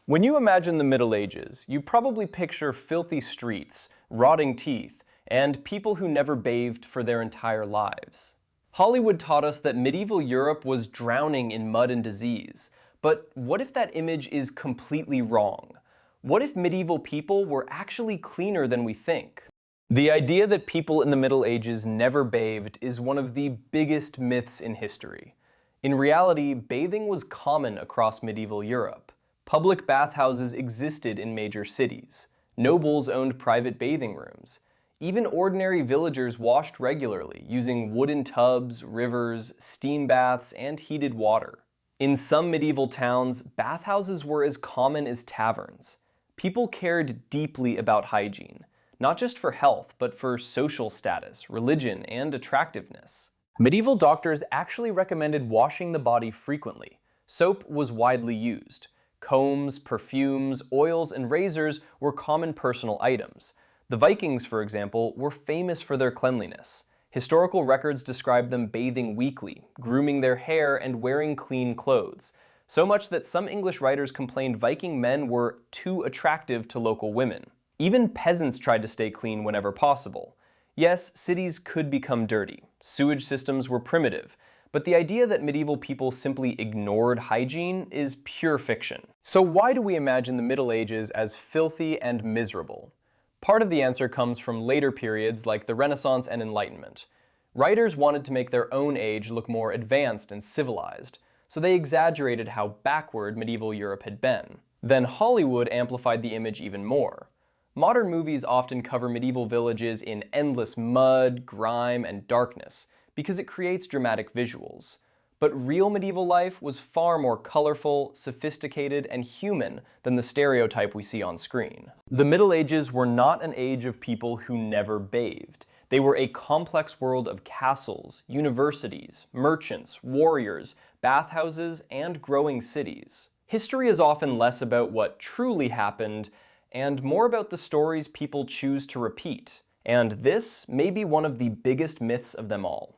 When you imagine the Middle Ages, you probably picture filthy streets, rotting teeth, and people who never bathed for their entire lives. Hollywood taught us that medieval Europe was drowning in mud and disease, but what if that image is completely wrong? What if medieval people were actually cleaner than we think? The idea that people in the Middle Ages never bathed is one of the biggest myths in history. In reality, bathing was common across medieval Europe. Public bathhouses existed in major cities. Nobles owned private bathing rooms. Even ordinary villagers washed regularly, using wooden tubs, rivers, steam baths, and heated water. In some medieval towns, bathhouses were as common as taverns. People cared deeply about hygiene, not just for health, but for social status, religion, and attractiveness. Medieval doctors actually recommended washing the body frequently. Soap was widely used. Combs, perfumes, oils, and razors were common personal items. The Vikings, for example, were famous for their cleanliness. Historical records describe them bathing weekly, grooming their hair, and wearing clean clothes, so much that some English writers complained Viking men were too attractive to local women. Even peasants tried to stay clean whenever possible. Yes, cities could become dirty. Sewage systems were primitive. But the idea that medieval people simply ignored hygiene is pure fiction. So why do we imagine the Middle Ages as filthy and miserable? Part of the answer comes from later periods like the Renaissance and Enlightenment. Writers wanted to make their own age look more advanced and civilized, so they exaggerated how backward medieval Europe had been. Then Hollywood amplified the image even more. Modern movies often cover medieval villages in endless mud, grime, and darkness, because it creates dramatic visuals. But real medieval life was far more colorful, sophisticated, and human than the stereotype we see on screen. The Middle Ages were not an age of people who never bathed. They were a complex world of castles, universities, merchants, warriors, bathhouses, and growing cities. History is often less about what truly happened, and more about the stories people choose to repeat. And this may be one of the biggest myths of them all.